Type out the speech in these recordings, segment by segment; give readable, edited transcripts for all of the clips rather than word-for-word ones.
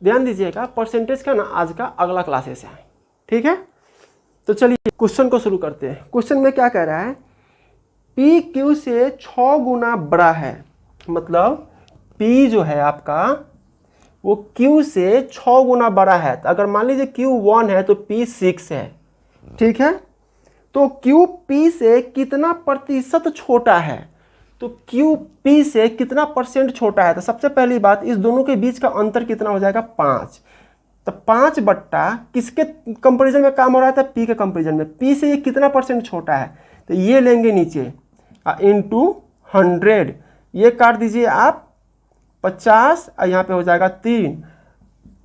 ध्यान दीजिएगा, परसेंटेज का ना आज का अगला क्लासेस है, ठीक है। तो चलिए क्वेश्चन को शुरू करते हैं। क्वेश्चन में क्या कह रहा है, पी क्यू से 6 गुना बड़ा है, मतलब पी जो है आपका वो क्यू से 6 गुना बड़ा है। तो अगर मान लीजिए क्यू 1 है तो पी 6 है, ठीक है। तो क्यू पी से कितना प्रतिशत छोटा है, तो क्यू पी से कितना परसेंट छोटा है। तो सबसे पहली बात, इस दोनों के बीच का अंतर कितना हो जाएगा, 5। तो 5 बट्टा किसके कंपेरिजन में काम हो रहा था, पी के कंपेरिजन में। पी से ये कितना परसेंट छोटा है, तो ये लेंगे नीचे इंटू 100, ये काट दीजिए आप 50 और यहाँ पे हो जाएगा 3,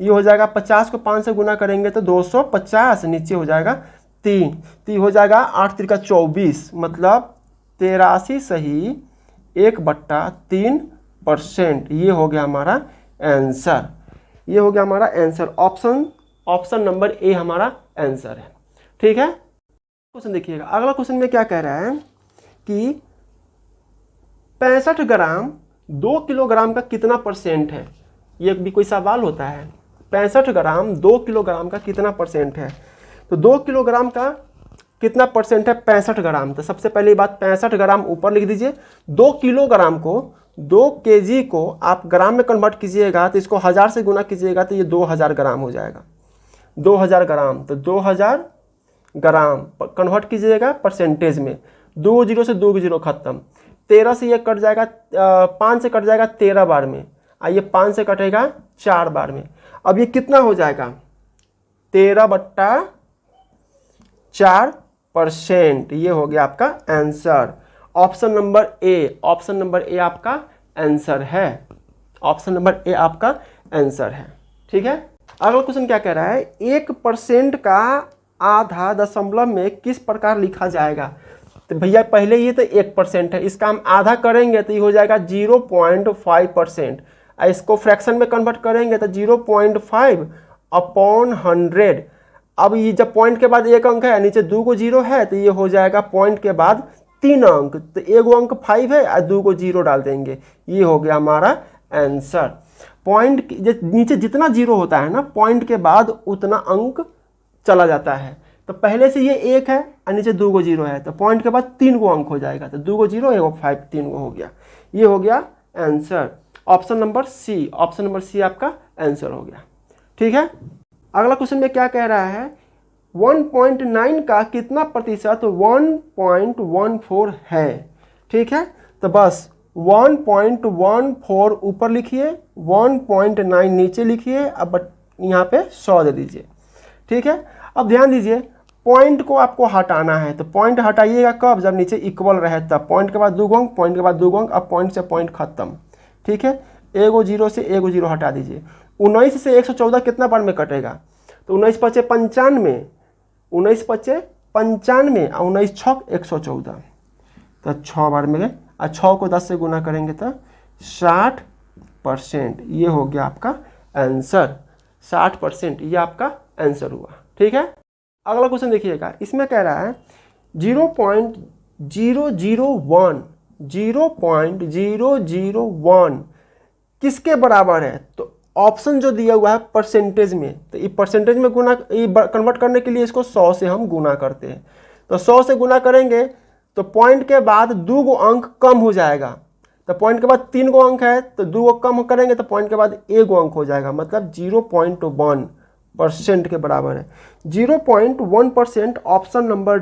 ये हो जाएगा 50 को 5 से गुना करेंगे तो 250, नीचे हो जाएगा 3, तो ये हो जाएगा 8 3 का 24, मतलब 83 सही 1/3%। ये हो गया हमारा आंसर, ये हो गया हमारा आंसर। ऑप्शन नंबर ए हमारा आंसर है, ठीक है। क्वेश्चन देखिएगा, अगला क्वेश्चन में क्या कह रहा है कि 65 ग्राम 2 किलोग्राम का कितना परसेंट है। ये भी कोई सवाल होता है, 65 ग्राम 2 किलोग्राम का कितना परसेंट है। तो 2 किलोग्राम का कितना परसेंट है, 65 ग्राम। तो सबसे पहली बात 65 ग्राम ऊपर लिख दीजिए। 2 किलोग्राम को, 2 केजी को आप ग्राम में कन्वर्ट कीजिएगा तो इसको 1000 से गुना कीजिएगा तो ये 2000 ग्राम हो जाएगा। 2000 ग्राम, तो 2000 ग्राम कन्वर्ट कीजिएगा परसेंटेज में। 2 जीरो से 2 जीरो खत्म, 13 से ये कट जाएगा, 5 से कट जाएगा 13 बार में, ये 5 से कटेगा 4 बार में। अब ये कितना हो जाएगा, 13/4%। ये हो गया आपका आंसर। ऑप्शन नंबर ए आपका आंसर है। ऑप्शन नंबर ए आपका आंसर है, ठीक है। अगला क्वेश्चन क्या कह रहा है, 1% का आधा दशमलव में किस प्रकार लिखा जाएगा। तो भैया पहले ये तो 1% है, इसका हम आधा करेंगे तो ये हो जाएगा 0.5%। इसको फ्रैक्शन में कन्वर्ट करेंगे तो 0.5/100। अब ये जब पॉइंट के बाद एक अंक है, नीचे 2 को 0 है, तो ये हो जाएगा पॉइंट के बाद 3 अंक, तो एक अंक 5 है और 2 को 0 डाल देंगे। ये हो गया हमारा आंसर। पॉइंट नीचे जितना 0 होता है ना, पॉइंट के बाद उतना अंक चला जाता है। तो पहले से ये 1 है और नीचे 2 को 0 है, तो पॉइंट के बाद 3 को अंक हो जाएगा, तो 2 को 0 1 को 5, 3 को हो गया। ये हो गया आंसर। ऑप्शन नंबर सी आपका आंसर हो गया, ठीक है। अगला क्वेश्चन में क्या कह रहा है, 1.9 का कितना प्रतिशत 1.14 है, ठीक है। तो बस 1.14 ऊपर लिखिए, 1.9 नीचे लिखिए, अब यहाँ पे 100 दे दीजिए, ठीक है। अब ध्यान दीजिए, पॉइंट को आपको हटाना है, तो पॉइंट हटाइएगा कब, जब नीचे इक्वल रहे तब। पॉइंट के बाद 2 अंक, पॉइंट के बाद 2 अंक, अब पॉइंट से पॉइंट खत्म, ठीक है। एगो 0 से एगो 0 हटा दीजिए। 19 से 114 कितना बार में कटेगा, तो 19 5 95, 19 5 95 और 19 6 114, तो 6 बार में गए, और 6 को 10 से गुना करेंगे तो 60%। ये हो गया आपका आंसर, 60% ये आपका आंसर हुआ, ठीक है। अगला क्वेश्चन देखिएगा, इसमें कह रहा है 0.001 किसके बराबर है। तो ऑप्शन जो दिया हुआ है परसेंटेज में, तो ये परसेंटेज में गुना, ये कन्वर्ट करने के लिए इसको 100 से हम गुना करते हैं। तो 100 से गुना करेंगे तो पॉइंट के बाद 2 गो अंक कम हो जाएगा, तो पॉइंट के बाद 3 गो अंक है, तो 2 गो कम करेंगे तो पॉइंट के बाद 1 गो अंक हो जाएगा, मतलब 0.1% के बराबर है। 0.1% ऑप्शन नंबर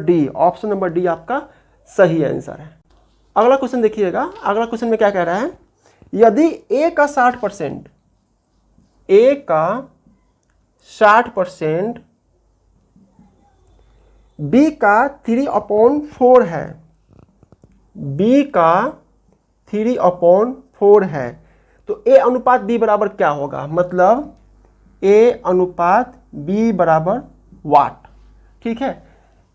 डी आपका सही आंसर है। अगला क्वेश्चन देखिएगा, अगला क्वेश्चन में क्या कह रहा है, यदि ए का 60%, बी का 3/4 है, बी का 3/4 है, तो ए अनुपात बी बराबर क्या होगा, मतलब ए अनुपात बी बराबर वाट, ठीक है।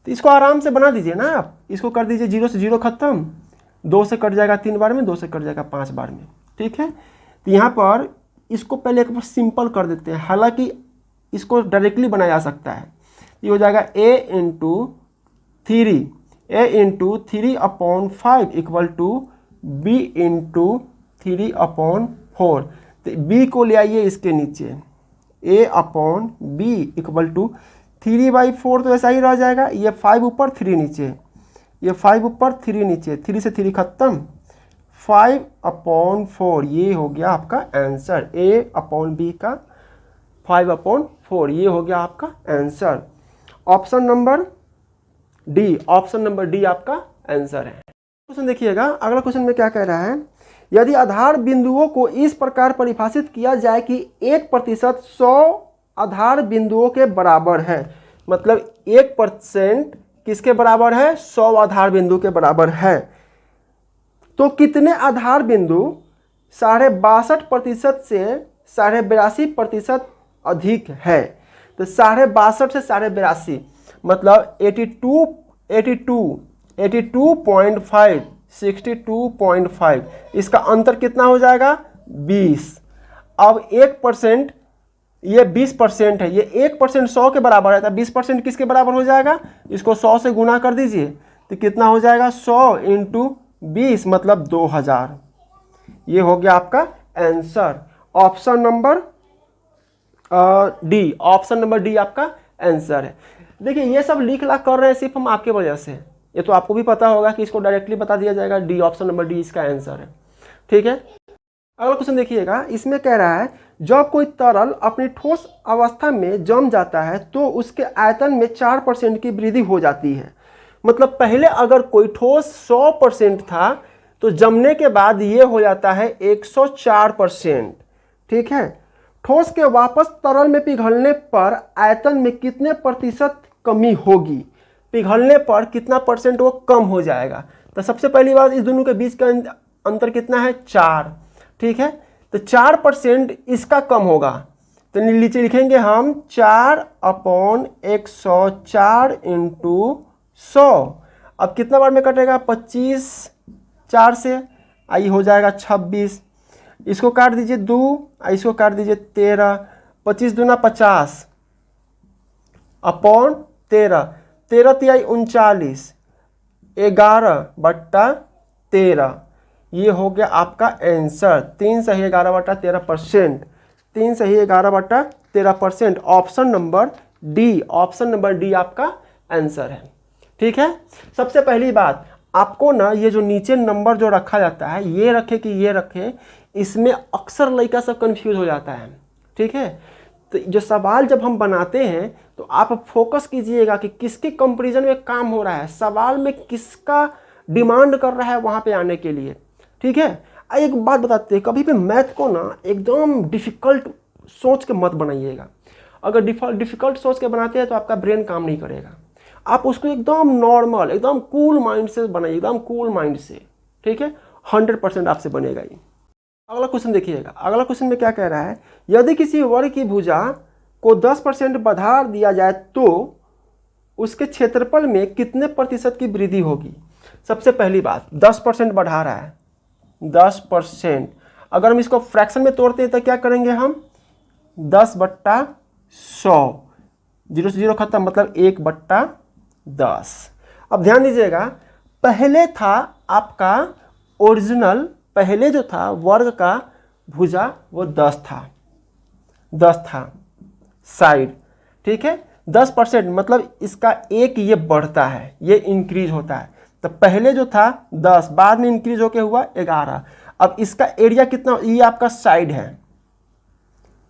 तो इसको आराम से बना दीजिए ना आप, इसको कर दीजिए 0 से 0 खत्म, 2 से कट जाएगा 3 बार में, 2 से कट जाएगा 5 बार में, ठीक है। तो यहाँ पर इसको पहले एक बार सिंपल कर देते हैं, हालांकि इसको डायरेक्टली बनाया जा सकता है। ये हो जाएगा a into 3/5 equal to b into 3/4। तो b को ले आइए इसके नीचे, a upon B equal to 3/4 तो ऐसा ही रह जाएगा। ये 5 ऊपर 3 नीचे, ये 5 ऊपर 3 नीचे, 3 से 3 खत्म, 5/4 ये हो गया आपका आंसर। a अपॉन बी का 5/4 ये हो गया आपका answer. Option number D, option number D आपका आंसर है। क्वेश्चन देखिएगा, अगला क्वेश्चन में क्या कह रहा है, यदि आधार बिंदुओं को इस प्रकार परिभाषित किया जाए कि 1% 100 आधार बिंदुओं के बराबर है, मतलब 1% किसके बराबर है, 100 आधार बिंदु के बराबर है, तो कितने आधार बिंदु 62.5% से 82.5% अधिक है। तो 62.5 से 82.5 मतलब 82.5 62.5, इसका अंतर कितना हो जाएगा 20। अब 1% ये 20% है, ये 1% 100 के बराबर है, तो 20% किसके बराबर हो जाएगा, इसको 100 से गुना कर दीजिए तो कितना हो जाएगा 100 × 20 मतलब 2000। ये हो गया आपका answer. Option number D, option number D आपका आंसर है। देखिए ये सब लिख ला कर रहे हैं सिर्फ हम आपके वजह से, ये तो आपको भी पता होगा कि इसको डायरेक्टली बता दिया जाएगा, डी ऑप्शन नंबर डी इसका आंसर है। ठीक है, अगला क्वेश्चन देखिएगा, इसमें कह रहा है जब कोई तरल अपनी ठोस अवस्था में जम जाता है तो उसके आयतन में 4% की वृद्धि हो जाती है। मतलब पहले अगर कोई ठोस 100% था तो जमने के बाद ये हो जाता है 104%। ठीक है, ठोस के वापस तरल में पिघलने पर आयतन में कितने प्रतिशत कमी होगी, पिघलने पर कितना परसेंट वो कम हो जाएगा। तो सबसे पहली बात, इस दोनों के बीच का अंतर कितना है 4। ठीक है, तो 4% इसका कम होगा, तो नीचे लिखेंगे हम 4/104 × 100। अब कितना बार में कटेगा 25 4 से, आई हो जाएगा 26, इसको काट दीजिए 2, इसको काट दीजिए 13, 25 दूना 50 अपॉन 13, 13 तिहाई 39, 11/13 ये हो गया आपका आंसर। 3 सही 11/13%, 3 सही 11/13%। Option number D, option number D आपका आंसर है। ठीक है, सबसे पहली बात आपको ना ये जो नीचे नंबर जो रखा जाता है, ये रखे कि ये रखे, इसमें अक्सर लड़का सब कंफ्यूज हो जाता है। ठीक है, तो जो सवाल जब हम बनाते हैं तो आप फोकस कीजिएगा कि किसके कंपैरिजन में काम हो रहा है, सवाल में किसका डिमांड कर रहा है वहाँ पे आने के लिए। ठीक है, एक बात बताते हैं, कभी भी मैथ को ना एकदम डिफ़िकल्ट सोच के मत बनाइएगा। अगर डिफ़िकल्ट सोच के बनाते हैं तो आपका ब्रेन काम नहीं करेगा। आप उसको एकदम नॉर्मल, एकदम कूल माइंड से बनाइए, एकदम कूल माइंड से। ठीक है, 100% आपसे बनेगा ही। अगला क्वेश्चन देखिएगा, अगला क्वेश्चन में क्या कह रहा है, यदि किसी वर्ग की भुजा को 10% बढ़ा दिया जाए तो उसके क्षेत्रफल में कितने प्रतिशत की वृद्धि होगी। सबसे पहली बात 10% बढ़ा रहा है, 10%। अगर हम इसको फ्रैक्शन में तोड़ते हैं तो क्या करेंगे हम, 10/100, 0 से 0 खत्म मतलब 1/10। अब ध्यान दीजिएगा, पहले था आपका ओरिजिनल, पहले जो था वर्ग का भुजा वो 10 था, 10 था साइड। ठीक है, 10% मतलब इसका एक ये बढ़ता है, ये इंक्रीज होता है। तो पहले जो था 10, बाद में इंक्रीज होके हुआ 11। अब इसका एरिया कितना, ये आपका साइड है,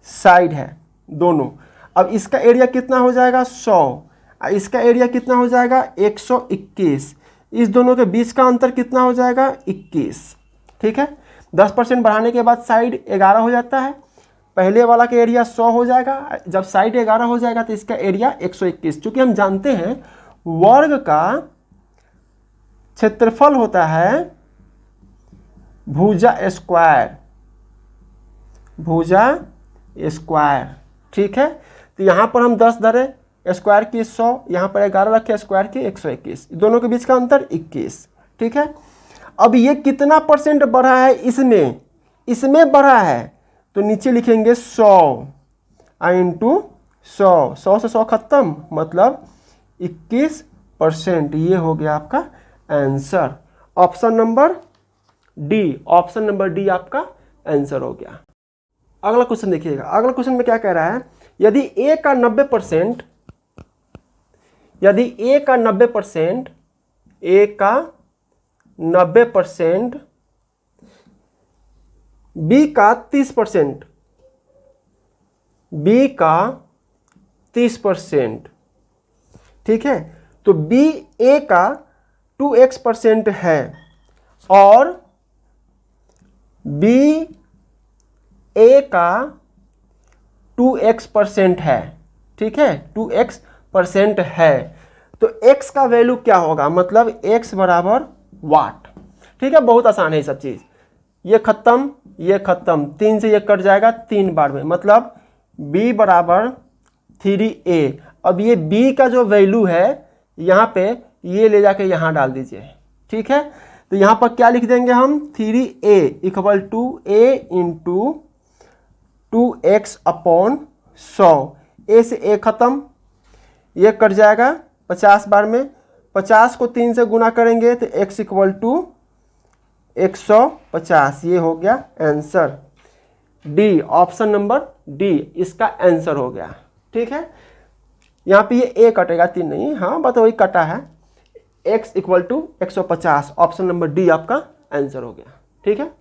साइड है दोनों। अब इसका एरिया कितना हो जाएगा 100, इसका एरिया कितना हो जाएगा 121। इस दोनों के बीच का अंतर कितना हो जाएगा 21। ठीक है, 10% बढ़ाने के बाद साइड 11 हो जाता है, पहले वाला का एरिया 100 हो जाएगा। जब साइड 11 हो जाएगा तो इसका एरिया 121। चूंकि हम जानते हैं वर्ग का क्षेत्रफल होता है भुजा स्क्वायर, भुजा स्क्वायर। ठीक है, तो यहाँ पर हम 10 धरे, स्क्वायर की 100, यहाँ पर 11 रखे, स्क्वायर की 121, दोनों के बीच का अंतर 21। ठीक है, अब ये कितना परसेंट बढ़ा है, इसमें, इसमें बढ़ा है तो नीचे लिखेंगे 100 × 100, 100 से 100 खत्म मतलब 21%। ये हो गया आपका answer. Option number D, option number D आपका आंसर हो गया। अगला क्वेश्चन देखिएगा, अगला क्वेश्चन में क्या कह रहा है, यदि ए का 90%, यदि ए का 90%, ए का 90%, बी का 30%, बी का 30%, ठीक है, तो बी ए का 2x% है और बी ए का 2x% है, ठीक है, 2x% है, तो x का वैल्यू क्या होगा, मतलब x बराबर वाट, ठीक है, बहुत आसान है ये सब चीज, ये खत्म, ये खत्म, 3 से ये कट जाएगा 3 बार में, मतलब b बराबर 3a। अब ये b का जो वैल्यू है यहाँ पे, ये ले जाके यहाँ डाल दीजिए, ठीक है, तो यहाँ पर क्या लिख देंगे हम, 3a equal to a into 2x upon 100, a से a खत्म, ये कट जाएगा 50 बार में, 50 को 3 से गुना करेंगे तो x इक्वल टू 150, ये हो गया answer, D, option number D इसका आंसर हो गया, ठीक है। यहाँ पे ये a कटेगा, 3 नहीं, हाँ बात वही कटा है, x equal to 150, option number D आपका आंसर हो गया, ठीक है।